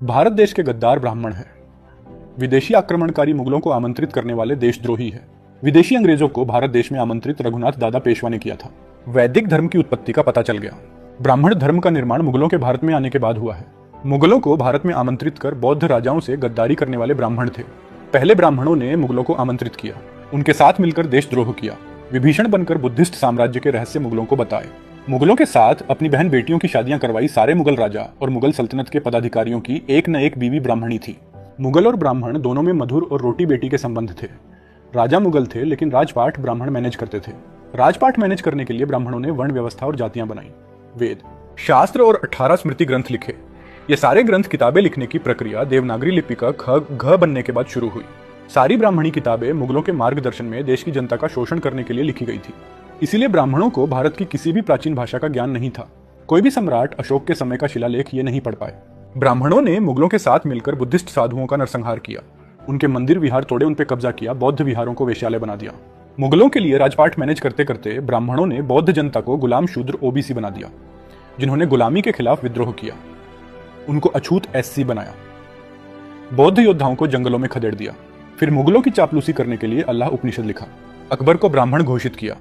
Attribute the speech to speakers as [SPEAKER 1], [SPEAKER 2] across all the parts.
[SPEAKER 1] भारत देश के गद्दार ब्राह्मण है। विदेशी आक्रमणकारी मुगलों को आमंत्रित करने वाले देशद्रोही है। विदेशी अंग्रेजों को भारत देश में आमंत्रित रघुनाथ दादा पेशवा ने किया था। वैदिक धर्म की उत्पत्ति का पता चल गया। ब्राह्मण धर्म का निर्माण मुगलों के भारत में आने के बाद हुआ है। मुगलों को भारत में आमंत्रित कर बौद्ध राजाओं से गद्दारी करने वाले ब्राह्मण थे। पहले ब्राह्मणों ने मुगलों को आमंत्रित किया, उनके साथ मिलकर देशद्रोह किया, विभीषण बनकर बुद्धिस्ट साम्राज्य के रहस्य मुगलों को बताए। मुगलों के साथ अपनी बहन बेटियों की शादियां करवाई सारे मुगल राजा और मुगल सल्तनत के पदाधिकारियों की एक न एक बीवी ब्राह्मणी थी। मुगल और ब्राह्मण दोनों में मधुर और रोटी बेटी के संबंध थे। राजा मुगल थे लेकिन राजपाट ब्राह्मण मैनेज करते थे। राजपाट मैनेज करने के लिए ब्राह्मणों ने वर्ण व्यवस्था और जातियां बनाई, वेद, शास्त्र और 18 स्मृति ग्रंथ लिखे। ये सारे ग्रंथ किताबें लिखने की प्रक्रिया देवनागरी लिपि का घ बनने के बाद शुरू हुई। सारी ब्राह्मणी किताबें मुगलों के मार्गदर्शन में देश की जनता का शोषण करने के लिए लिखी गई थी। इसीलिए ब्राह्मणों को भारत की किसी भी प्राचीन भाषा का ज्ञान नहीं था। कोई भी सम्राट अशोक के समय का शिलालेख ये नहीं पढ़ पाए। ब्राह्मणों ने मुगलों के साथ मिलकर बुद्धिस्ट साधुओं का नरसंहार किया, उनके मंदिर विहार तोड़े, उन पे कब्जा किया, बौद्ध विहारों को वेश्यालय बना दिया। मुगलों के लिए राजपाट मैनेज करते करते ब्राह्मणों ने बौद्ध जनता को गुलाम शूद्र ओबीसी बना दिया, जिन्होंने गुलामी के खिलाफ विद्रोह किया। उनको अछूत एससी बनाया। बौद्ध योद्धाओं को जंगलों में खदेड़ दिया। फिर मुगलों की चापलूसी करने के लिए अल्लाह उपनिषद लिखा। अकबर को ब्राह्मण घोषित किया।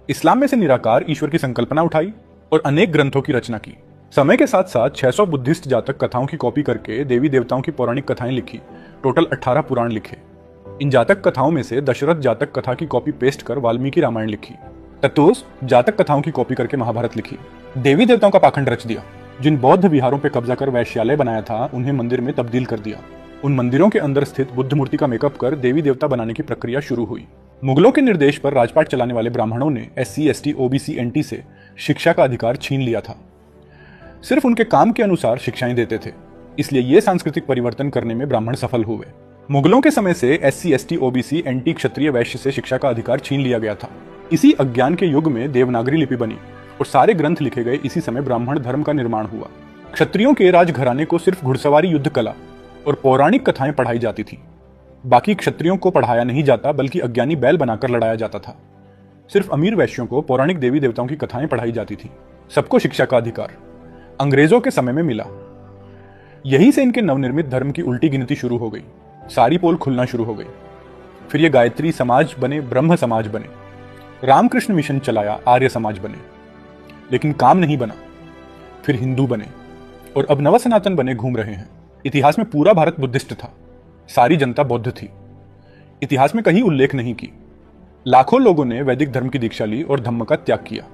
[SPEAKER 1] इस्लाम में से निराकार ईश्वर की संकल्पना उठाई और अनेक ग्रंथों की रचना की। समय के साथ साथ 600 बुद्धिस्ट जातक कथाओं की कॉपी करके देवी देवताओं की पौराणिक कथाएं लिखी। टोटल 18 पुराण लिखे। इन जातक कथाओं में से दशरथ जातक कथा की कॉपी पेस्ट कर वाल्मीकि रामायण लिखी। ततोस जातक कथाओं की कॉपी करके महाभारत लिखी। देवी देवताओं का पाखंड रच दिया। जिन बौद्ध विहारों पर कब्जा कर वैश्यालय बनाया था उन्हें मंदिर में तब्दील कर दिया। उन मंदिरों के अंदर स्थित बुद्ध मूर्ति का मेकअप कर देवी देवता बनाने की प्रक्रिया शुरू हुई। मुगलों के निर्देश पर राजपाट चलाने वाले ब्राह्मणों ने एससी, एसटी, ओबीसी, एनटी से शिक्षा का अधिकार छीन लिया था। सिर्फ उनके काम के अनुसार शिक्षाएं देते थे, इसलिए ये सांस्कृतिक परिवर्तन करने में ब्राह्मण सफल हुए। मुगलों के समय से एससी, एसटी, ओबीसी, एनटी, क्षत्रिय, वैश्य से शिक्षा का अधिकार छीन लिया गया था। इसी अज्ञान के युग में देवनागरी लिपि बनी और सारे ग्रंथ लिखे गए। इसी समय ब्राह्मण धर्म का निर्माण हुआ। क्षत्रियों के राजघराने को सिर्फ घुड़सवारी, युद्ध कला और पौराणिक कथाएं पढ़ाई जाती थी। बाकी क्षत्रियों को पढ़ाया नहीं जाता, बल्कि अज्ञानी बैल बनाकर लड़ाया जाता था। सिर्फ अमीर वैश्यों को पौराणिक देवी देवताओं की कथाएं पढ़ाई जाती थी। सबको शिक्षा का अधिकार अंग्रेजों के समय में मिला। यहीं से इनके नवनिर्मित धर्म की उल्टी गिनती शुरू हो गई। सारी पोल खुलना शुरू हो गई। फिर ये गायत्री समाज बने, ब्रह्म समाज बने, रामकृष्ण मिशन चलाया, आर्य समाज बने, लेकिन काम नहीं बना। फिर हिंदू बने और अब नव सनातन बने घूम रहे हैं। इतिहास में पूरा भारत बुद्धिस्ट था, सारी जनता बौद्ध थी। इतिहास में कहीं उल्लेख नहीं की। लाखों लोगों ने वैदिक धर्म की दीक्षा ली और धम्म का त्याग किया।